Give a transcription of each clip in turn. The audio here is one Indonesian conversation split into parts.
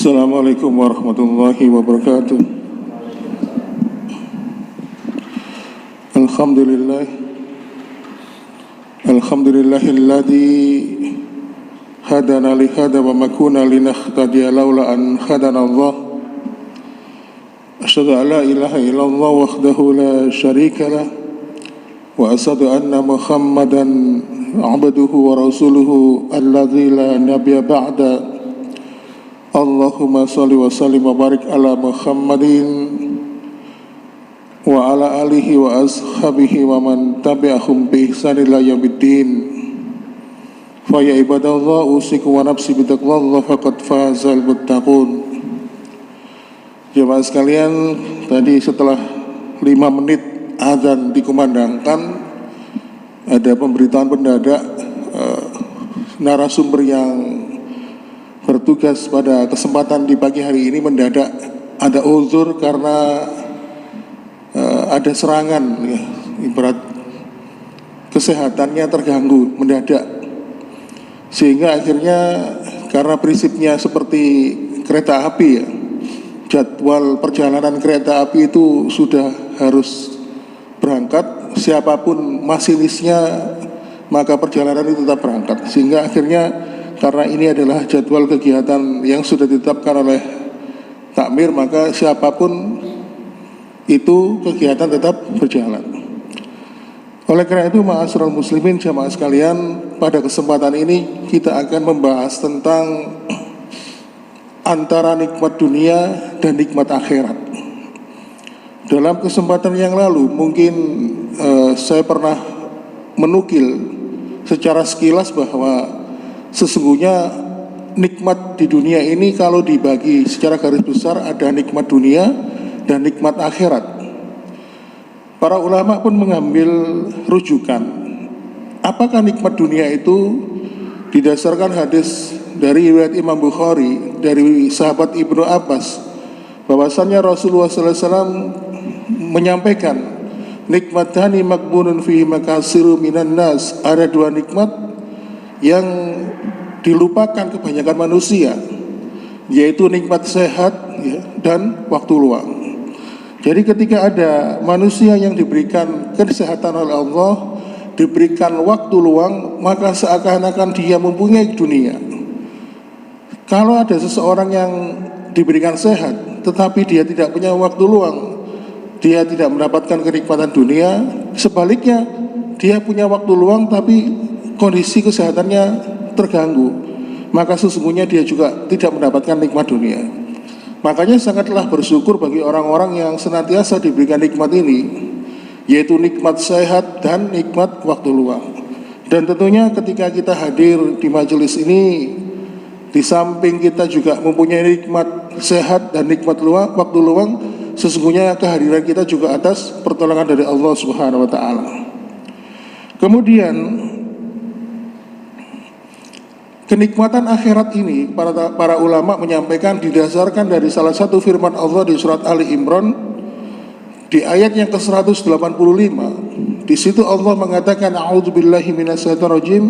Assalamualaikum warahmatullahi wabarakatuh. Alhamdulillah, alhamdulillahilladzi hadana li hada wa ma kunna linahtadiya laula an hadana Allah. Asyhadu an la ilaha illallah wahdahu la syarika lah wa asyhadu anna Muhammadan abduhu wa rasuluhu alladzi la nabiyya ba'da. Allahumma salli wa sallim wa barik ala Muhammadin wa ala alihi wa ashabihi wa man tabi'ahum bi ihsan ila yaumiddin. Fa ya ibadallah usikum wa nafsi bi taqwallah faqad fazal muttaqun. Jemaah sekalian, tadi setelah 5 menit azan dikumandangkan, ada pemberitaan mendadak narasumber yang bertugas pada kesempatan di pagi hari ini mendadak ada uzur karena ada serangan, ya, ibarat kesehatannya terganggu mendadak, sehingga akhirnya karena prinsipnya seperti kereta api, ya, jadwal perjalanan kereta api itu sudah harus berangkat, siapapun masinisnya maka perjalanan itu tetap berangkat, sehingga akhirnya karena ini adalah jadwal kegiatan yang sudah ditetapkan oleh takmir, maka siapapun itu kegiatan tetap berjalan. Oleh karena itu, ma'asyiral muslimin jamaah sekalian, pada kesempatan ini kita akan membahas tentang antara nikmat dunia dan nikmat akhirat. Dalam kesempatan yang lalu mungkin saya pernah menukil secara sekilas bahwa sesungguhnya nikmat di dunia ini kalau dibagi secara garis besar ada nikmat dunia dan nikmat akhirat. Para ulama pun mengambil rujukan, apakah nikmat dunia itu didasarkan hadis dari riwayat Imam Bukhari dari sahabat Ibnu Abbas, bahwasannya Rasulullah SAW menyampaikan, nikmatani makbunun fihi makasiru minan nas, ada 2 nikmat yang dilupakan kebanyakan manusia, yaitu nikmat sehat, ya, dan waktu luang. Jadi ketika ada manusia yang diberikan kesehatan oleh Allah, diberikan waktu luang, maka seakan-akan dia mempunyai dunia. Kalau ada seseorang yang diberikan sehat tetapi dia tidak punya waktu luang, dia tidak mendapatkan kenikmatan dunia. Sebaliknya, dia punya waktu luang tapi kondisi kesehatannya terganggu, maka sesungguhnya dia juga tidak mendapatkan nikmat dunia. Makanya sangatlah bersyukur bagi orang-orang yang senantiasa diberikan nikmat ini, yaitu nikmat sehat dan nikmat waktu luang. Dan tentunya ketika kita hadir di majelis ini, di samping kita juga mempunyai nikmat sehat dan nikmat waktu luang, sesungguhnya kehadiran kita juga atas pertolongan dari Allah Subhanahu wa taala. Kemudian kenikmatan akhirat ini para ulama menyampaikan didasarkan dari salah satu firman Allah di surat Ali Imran di ayat yang ke-185. Di situ Allah mengatakan, a'udzubillahi minasyaitonir rajim,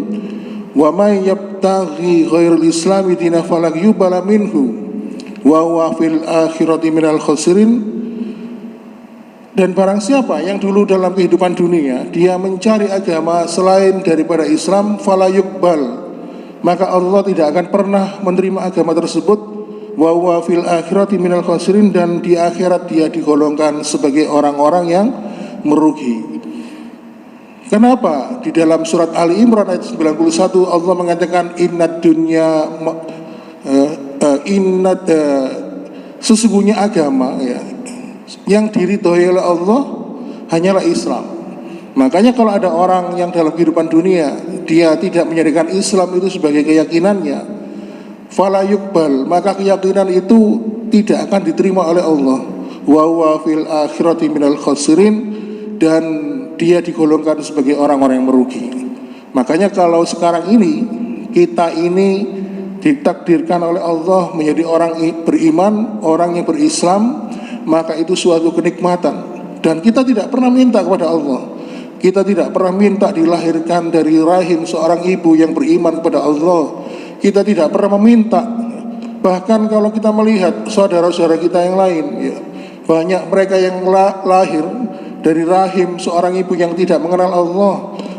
wa may yabtaghi ghairal islami dinan falan yuqbala minhu wa huwa fil akhirati minal khasirin. Dan barang siapa yang dulu dalam kehidupan dunia dia mencari agama selain daripada Islam, fala yuqbal, maka Allah tidak akan pernah menerima agama tersebut, wa huwa fil akhirati minal khasirin, dan di akhirat dia digolongkan sebagai orang-orang yang merugi. Kenapa? Di dalam surat Ali Imran ayat 91 Allah mengatakan sesungguhnya agama, ya, yang diridhoi oleh Allah hanyalah Islam. Makanya kalau ada orang yang dalam kehidupan dunia dia tidak menjadikan Islam itu sebagai keyakinannya, fala yuqbal, maka keyakinan itu tidak akan diterima oleh Allah. Wa huwa fil akhirati minal khasirin, dan dia digolongkan sebagai orang-orang yang merugi. Makanya kalau sekarang ini kita ini ditakdirkan oleh Allah menjadi orang beriman, orang yang berislam, maka itu suatu kenikmatan. Dan kita tidak pernah minta kepada Allah, kita tidak pernah minta dilahirkan dari rahim seorang ibu yang beriman kepada Allah. Kita tidak pernah meminta Bahkan kalau kita melihat saudara-saudara kita yang lain, ya, banyak mereka yang lahir dari rahim seorang ibu yang tidak mengenal Allah.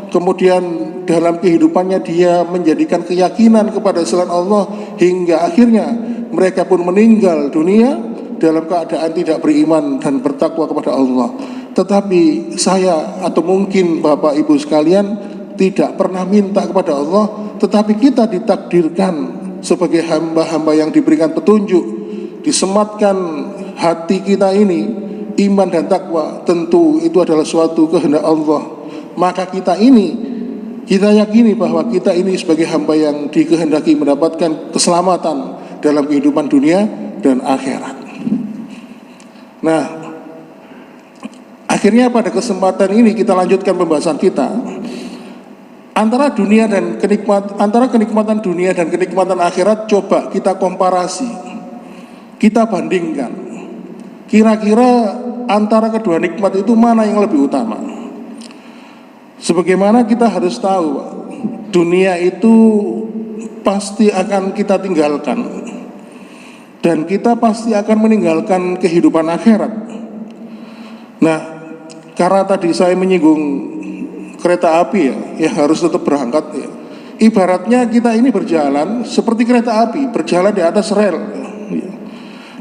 Kemudian dalam kehidupannya dia menjadikan keyakinan kepada selain Allah, hingga akhirnya mereka pun meninggal dunia dalam keadaan tidak beriman dan bertakwa kepada Allah. Tetapi saya atau mungkin Bapak Ibu sekalian tidak pernah minta kepada Allah, tetapi kita ditakdirkan sebagai hamba-hamba yang diberikan petunjuk, disematkan hati kita ini iman dan takwa. Tentu itu adalah suatu kehendak Allah. Maka kita yakini bahwa kita ini sebagai hamba yang dikehendaki mendapatkan keselamatan dalam kehidupan dunia dan akhirat. Nah, akhirnya pada kesempatan ini kita lanjutkan pembahasan kita antara kenikmatan dunia dan kenikmatan akhirat. Coba kita komparasi, kita bandingkan, kira-kira antara kedua nikmat itu mana yang lebih utama. Sebagaimana kita harus tahu, dunia itu pasti akan kita tinggalkan, dan kita pasti akan meninggalkan kehidupan akhirat. Nah, karena tadi saya menyinggung kereta api ya harus tetap berangkat ya. Ibaratnya kita ini berjalan seperti kereta api, berjalan di atas rel ya.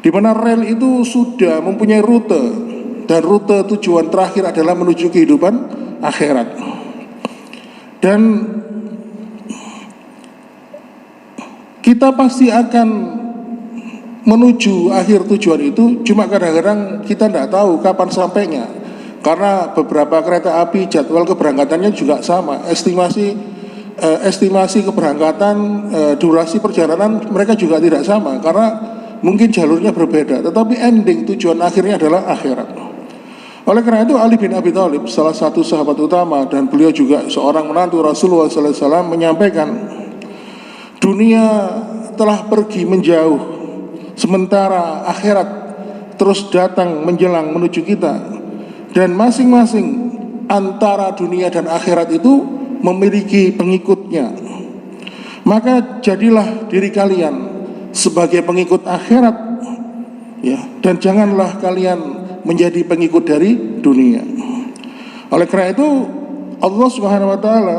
Di mana rel itu sudah mempunyai rute, dan rute tujuan terakhir adalah menuju kehidupan akhirat. Dan kita pasti akan menuju akhir tujuan itu, cuma kadang-kadang kita tidak tahu kapan sampainya. Karena beberapa kereta api jadwal keberangkatannya juga sama, estimasi keberangkatan, durasi perjalanan mereka juga tidak sama, karena mungkin jalurnya berbeda, tetapi ending tujuan akhirnya adalah akhirat. Oleh karena itu Ali bin Abi Thalib, salah satu sahabat utama dan beliau juga seorang menantu Rasulullah SAW, menyampaikan, dunia telah pergi menjauh, sementara akhirat terus datang menjelang menuju kita, dan masing-masing antara dunia dan akhirat itu memiliki pengikutnya. Maka jadilah diri kalian sebagai pengikut akhirat ya, dan janganlah kalian menjadi pengikut dari dunia. Oleh karena itu Allah Subhanahu wa taala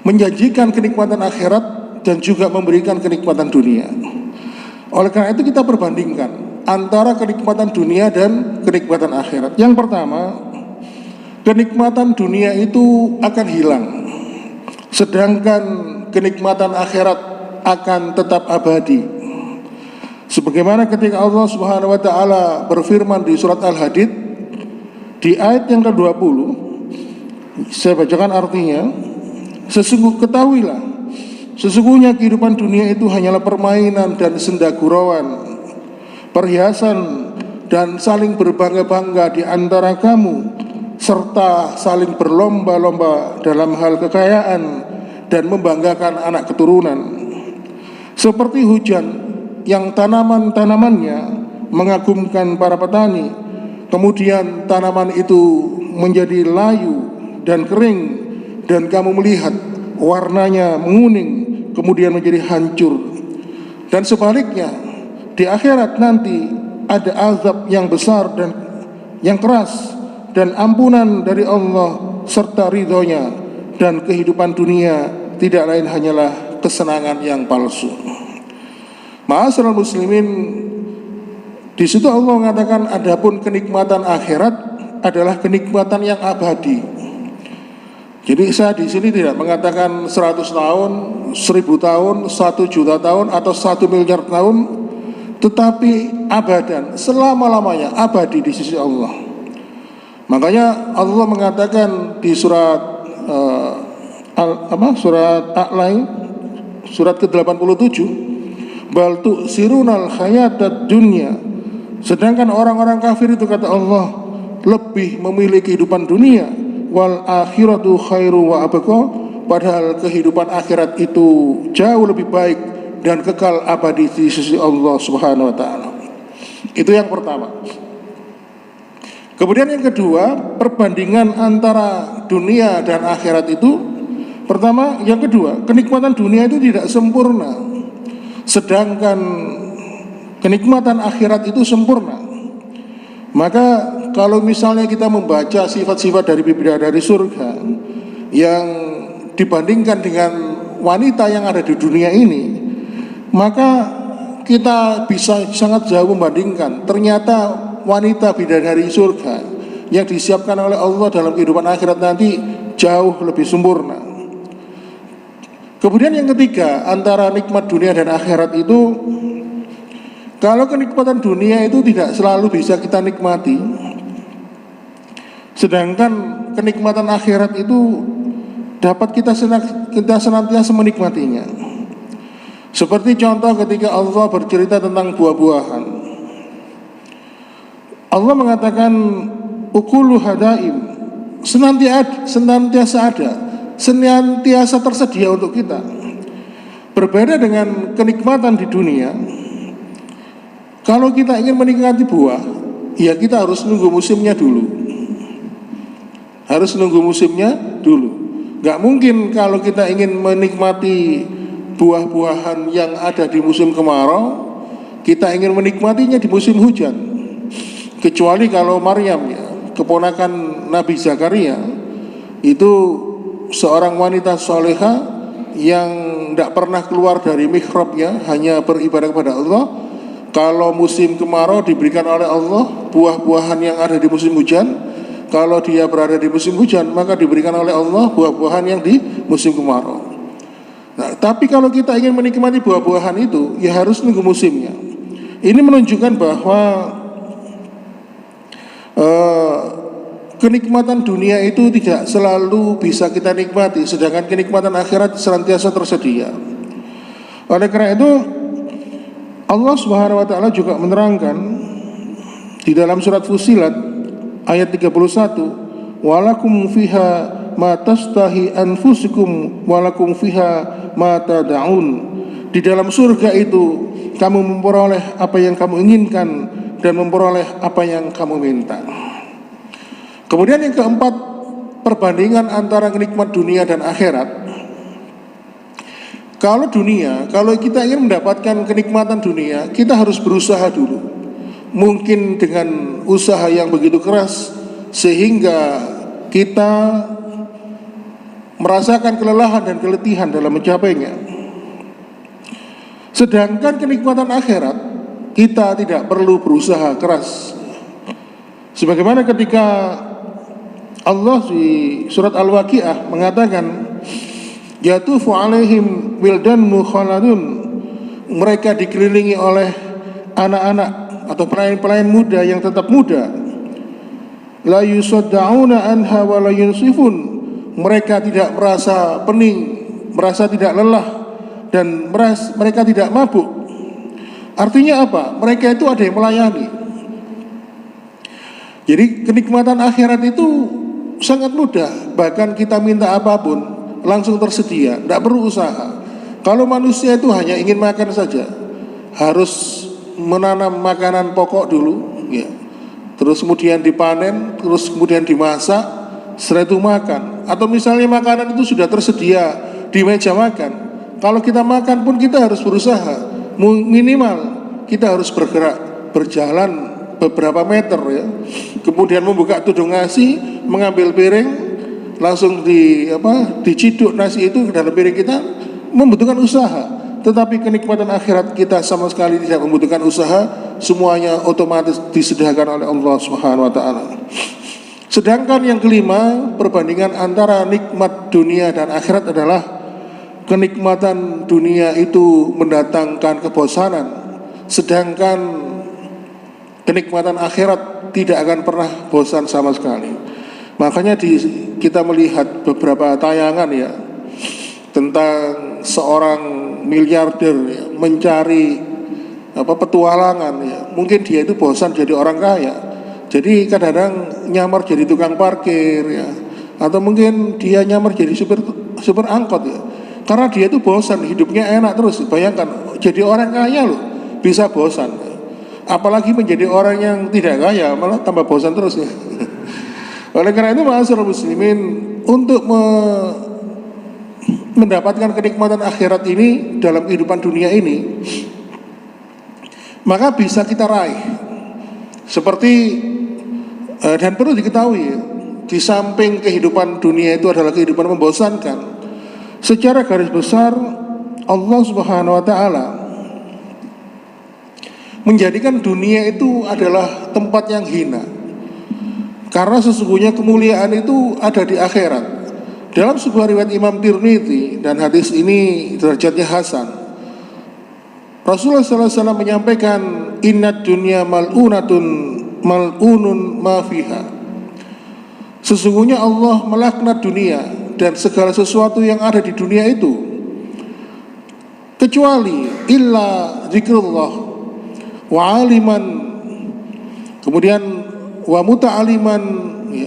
menjanjikan kenikmatan akhirat dan juga memberikan kenikmatan dunia. Oleh karena itu kita perbandingkan antara kenikmatan dunia dan kenikmatan akhirat. Yang pertama, kenikmatan dunia itu akan hilang, sedangkan kenikmatan akhirat akan tetap abadi. Sebagaimana ketika Allah Subhanahu wa taala berfirman di surat Al-Hadid di ayat yang ke-20, saya bacakan artinya, ketahuilah, sesungguhnya kehidupan dunia itu hanyalah permainan dan senda gurauan, perhiasan dan saling berbangga-bangga di antara kamu, serta saling berlomba-lomba dalam hal kekayaan dan membanggakan anak keturunan. Seperti hujan yang tanaman-tanamannya mengagumkan para petani, kemudian tanaman itu menjadi layu dan kering, dan kamu melihat warnanya menguning kemudian menjadi hancur. Dan sebaliknya, di akhirat nanti ada azab yang besar dan yang keras, dan ampunan dari Allah serta ridhonya, dan kehidupan dunia tidak lain hanyalah kesenangan yang palsu. Ma'asyiral muslimin, di situ Allah mengatakan adapun kenikmatan akhirat adalah kenikmatan yang abadi. Jadi saya di sini tidak mengatakan 100 tahun, 1000 tahun, 1 juta tahun atau 1 miliar tahun, tetapi abadan, selama-lamanya abadi di sisi Allah. Makanya Allah mengatakan di surat surat A'la, surat ke-87, bal tu'sirunal hayatad dunya, sedangkan orang-orang kafir itu, kata Allah, lebih memilih kehidupan dunia, wal akhiratu khairu wa abqa, padahal kehidupan akhirat itu jauh lebih baik dan kekal abadi di sisi Allah Subhanahu wa taala. Itu yang pertama. Kemudian yang kedua, perbandingan antara dunia dan akhirat itu, pertama, yang kedua, kenikmatan dunia itu tidak sempurna. sedangkan kenikmatan akhirat itu sempurna. Maka kalau misalnya kita membaca sifat-sifat dari bidadari surga yang dibandingkan dengan wanita yang ada di dunia ini, maka kita bisa sangat jauh membandingkan. Ternyata wanita bidadari surga yang disiapkan oleh Allah dalam kehidupan akhirat nanti jauh lebih sempurna. Kemudian yang ketiga, antara nikmat dunia dan akhirat itu, kalau kenikmatan dunia itu tidak selalu bisa kita nikmati, sedangkan kenikmatan akhirat itu dapat kita senantiasa menikmatinya. Seperti contoh ketika Allah bercerita tentang buah-buahan, Allah mengatakan ukulu hadaim, senantiasa ada, senantiasa tersedia untuk kita. Berbeda dengan kenikmatan di dunia. Kalau kita ingin menikmati buah, ya kita harus nunggu musimnya dulu. Gak mungkin kalau kita ingin menikmati buah-buahan yang ada di musim kemarau, kita ingin menikmatinya di musim hujan. Kecuali kalau Maryam, ya, keponakan Nabi Zakaria, itu seorang wanita soleha yang tidak pernah keluar dari mihrabnya, hanya beribadah kepada Allah. Kalau musim kemarau diberikan oleh Allah buah-buahan yang ada di musim hujan. Kalau dia berada di musim hujan, maka diberikan oleh Allah buah-buahan yang di musim kemarau. Nah, tapi kalau kita ingin menikmati buah-buahan itu, ya harus nunggu musimnya. Ini menunjukkan bahwa kenikmatan dunia itu tidak selalu bisa kita nikmati, sedangkan kenikmatan akhirat senantiasa tersedia. Oleh karena itu, Allah Subhanahu wa taala juga menerangkan di dalam surat Fussilat ayat 31, walakum fiha ma tastahi anfusukum walakum fiha ma tad'un. Di dalam surga itu kamu memperoleh apa yang kamu inginkan dan memperoleh apa yang kamu minta. Kemudian yang keempat, perbandingan antara nikmat dunia dan akhirat. Kalau kita ingin mendapatkan kenikmatan dunia, kita harus berusaha dulu. Mungkin dengan usaha yang begitu keras sehingga kita merasakan kelelahan dan keletihan dalam mencapainya. Sedangkan kenikmatan akhirat, kita tidak perlu berusaha keras. Sebagaimana ketika Allah di surat Al-Waqiah mengatakan, yatufu alaihim wildan mukhalladun, mereka dikelilingi oleh anak-anak atau pelayan-pelayan muda yang tetap muda. La yusaddauna anha wa la yunsifun, mereka tidak merasa pening, merasa tidak lelah, dan mereka tidak mabuk. Artinya apa? Mereka itu ada yang melayani. Jadi kenikmatan akhirat itu sangat mudah. Bahkan kita minta apapun langsung tersedia, tidak perlu usaha. Kalau manusia itu hanya ingin makan saja, harus menanam makanan pokok dulu, ya. Terus kemudian dipanen, terus kemudian dimasak, setelah itu makan. Atau misalnya makanan itu sudah tersedia di meja makan, kalau kita makan pun kita harus berusaha. Minimal kita harus berjalan beberapa meter, ya. Kemudian membuka tudung nasi, mengambil piring, langsung diciduk nasi itu ke dalam piring kita, membutuhkan usaha. Tetapi kenikmatan akhirat kita sama sekali tidak membutuhkan usaha, semuanya otomatis disediakan oleh Allah Subhanahu wa taala. Sedangkan yang kelima, perbandingan antara nikmat dunia dan akhirat adalah kenikmatan dunia itu mendatangkan kebosanan, sedangkan kenikmatan akhirat tidak akan pernah bosan sama sekali. Makanya kita melihat beberapa tayangan, ya, tentang seorang miliarder, ya, mencari petualangan, ya. Mungkin dia itu bosan jadi orang kaya, jadi kadang-kadang nyamar jadi tukang parkir, ya. Atau mungkin dia nyamar jadi supir angkot, ya. Karena dia itu bosan, hidupnya enak terus. Bayangkan jadi orang kaya loh bisa bosan, ya. Apalagi menjadi orang yang tidak kaya malah tambah bosan terus, ya. Oleh karena itu, ma'asyiral muslimin, untuk mendapatkan kenikmatan akhirat ini dalam kehidupan dunia ini, maka bisa kita raih. Seperti dan perlu diketahui, di samping kehidupan dunia itu adalah kehidupan membosankan, secara garis besar Allah Subhanahu wa taala menjadikan dunia itu adalah tempat yang hina. Karena sesungguhnya kemuliaan itu ada di akhirat. Dalam sebuah riwayat Imam Tirmidzi, dan hadis ini derajatnya hasan, Rasulullah SAW menyampaikan, "Innad dunya mal'unun ma fiha." Sesungguhnya Allah melaknat dunia dan segala sesuatu yang ada di dunia itu, kecuali illa zikrullah wa aliman, kemudian wa muta'aliman, ya.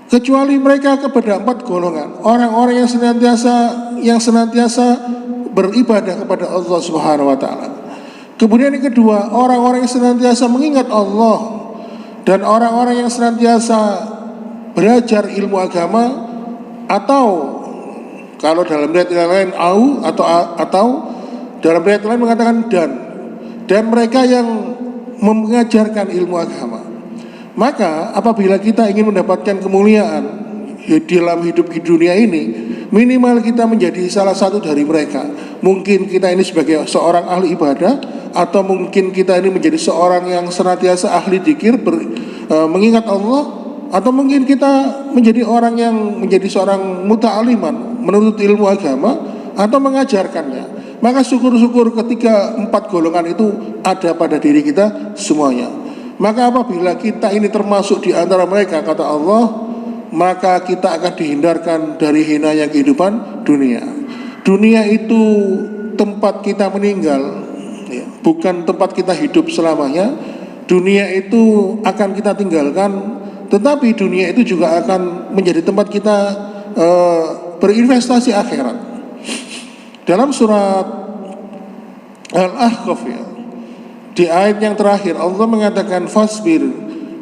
Kecuali mereka kepada 4 golongan, orang-orang yang senantiasa beribadah kepada Allah Subhanahu wa taala. Kemudian yang kedua, orang-orang yang senantiasa mengingat Allah, dan orang-orang yang senantiasa belajar ilmu agama, atau kalau dalam riwayat yang lain atau dalam riwayat lain mengatakan dan mereka yang mengajarkan ilmu agama. Maka apabila kita ingin mendapatkan kemuliaan dalam hidup di dunia ini, minimal kita menjadi salah satu dari mereka. Mungkin kita ini sebagai seorang ahli ibadah, atau mungkin kita ini menjadi seorang yang senantiasa ahli dzikir, mengingat Allah, atau mungkin kita menjadi orang yang menjadi seorang muta'aliman, menuntut ilmu agama atau mengajarkannya. Maka syukur-syukur ketika 4 golongan itu ada pada diri kita semuanya. Maka apabila kita ini termasuk di antara mereka, kata Allah, maka kita akan dihindarkan dari hinanya kehidupan dunia. Dunia itu tempat kita meninggal, ya, bukan tempat kita hidup selamanya. Dunia itu akan kita tinggalkan, tetapi dunia itu juga akan menjadi tempat kita berinvestasi akhirat. Dalam surat Al-Ahqaf, ya, di ayat yang terakhir Allah mengatakan, "Fasbir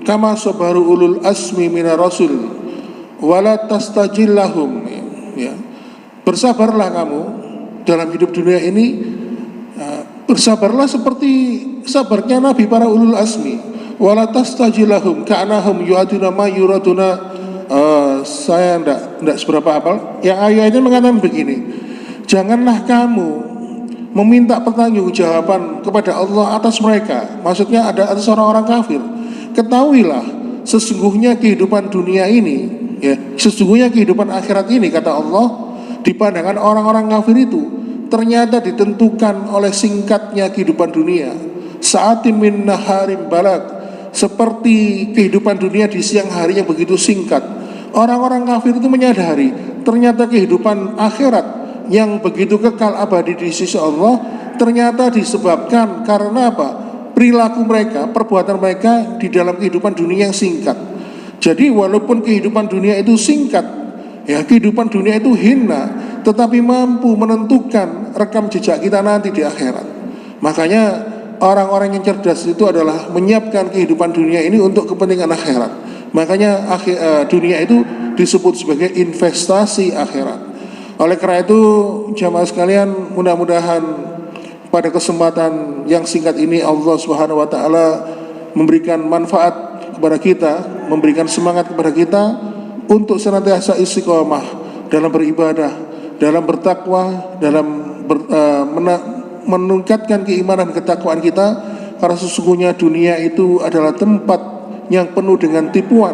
kama sabaru ulul asmi minar rasul wala tastajillahum." Ya. Bersabarlah kamu dalam hidup dunia ini, bersabarlah seperti sabarnya Nabi para ulul asmi. Wala tastajillahum ka'annahum yu'aduna ma yuraduna. Saya enggak seberapa hafal. Yang ayatnya mengatakan begini, janganlah kamu meminta pertanggungjawaban kepada Allah atas mereka. Maksudnya ada atas orang-orang kafir. Ketahuilah sesungguhnya kehidupan dunia ini, ya, sesungguhnya kehidupan akhirat ini, kata Allah, di pandangan orang-orang kafir itu ternyata ditentukan oleh singkatnya kehidupan dunia. Sa'atim min naharim balak, seperti kehidupan dunia di siang hari yang begitu singkat. Orang-orang kafir itu menyadari ternyata kehidupan akhirat yang begitu kekal abadi di sisi Allah ternyata disebabkan karena apa? Perilaku mereka, perbuatan mereka di dalam kehidupan dunia yang singkat. Jadi walaupun kehidupan dunia itu singkat, ya, kehidupan dunia itu hina, tetapi mampu menentukan rekam jejak kita nanti di akhirat. Makanya orang-orang yang cerdas itu adalah menyiapkan kehidupan dunia ini untuk kepentingan akhirat. Makanya dunia itu disebut sebagai investasi akhirat. Oleh karena itu, jamaah sekalian, mudah-mudahan pada kesempatan yang singkat ini Allah Subhanahu wa taala memberikan manfaat kepada kita, memberikan semangat kepada kita untuk senantiasa istiqomah dalam beribadah, dalam bertakwa, dalam meningkatkan keimanan dan ketakwaan kita, karena sesungguhnya dunia itu adalah tempat yang penuh dengan tipuan.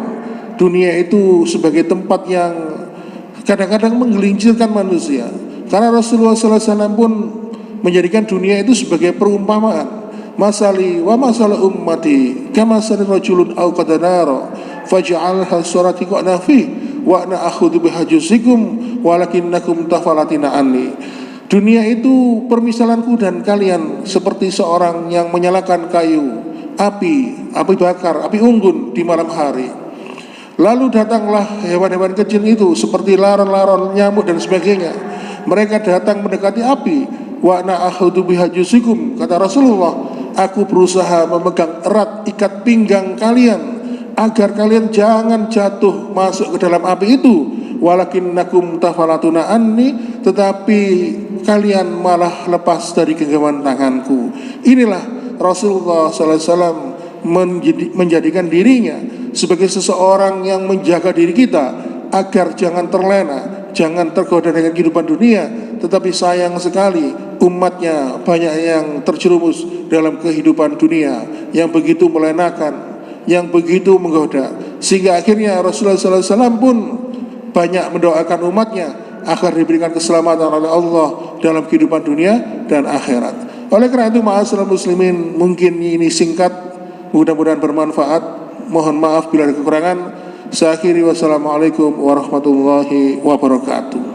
Dunia itu sebagai tempat yang kadang-kadang menggelincirkan manusia. Karena Rasulullah SAW pun menjadikan dunia itu sebagai perumpamaan. Masali wa masala ummati kama sali rajulun aw qadanara faj'alha surati qana fi wa ana akhudhu bihajusikum walakinnakum tafalatina anni. Dunia itu permisalanku dan kalian seperti seorang yang menyalakan kayu api bakar, api unggun di malam hari. Lalu datanglah hewan-hewan kecil itu seperti laron-laron, nyamuk dan sebagainya. Mereka datang mendekati api. Wa ana akhudhu bihajusikum, kata Rasulullah, aku berusaha memegang erat ikat pinggang kalian agar kalian jangan jatuh masuk ke dalam api itu. walakinnakum tafalatuna anni, tetapi kalian malah lepas dari genggaman tanganku. Inilah Rasulullah sallallahu alaihi wasallam menjadikan dirinya sebagai seseorang yang menjaga diri kita agar jangan terlena, jangan tergoda dengan kehidupan dunia. Tetapi sayang sekali umatnya banyak yang terjerumus dalam kehidupan dunia yang begitu melenakan, yang begitu menggoda, sehingga akhirnya Rasulullah SAW pun banyak mendoakan umatnya agar diberikan keselamatan oleh Allah dalam kehidupan dunia dan akhirat. Oleh karena itu, ma'asyiral muslimin, mungkin ini singkat, mudah-mudahan bermanfaat. Mohon maaf bila ada kekurangan. Saya akhiri, wassalamualaikum warahmatullahi wabarakatuh.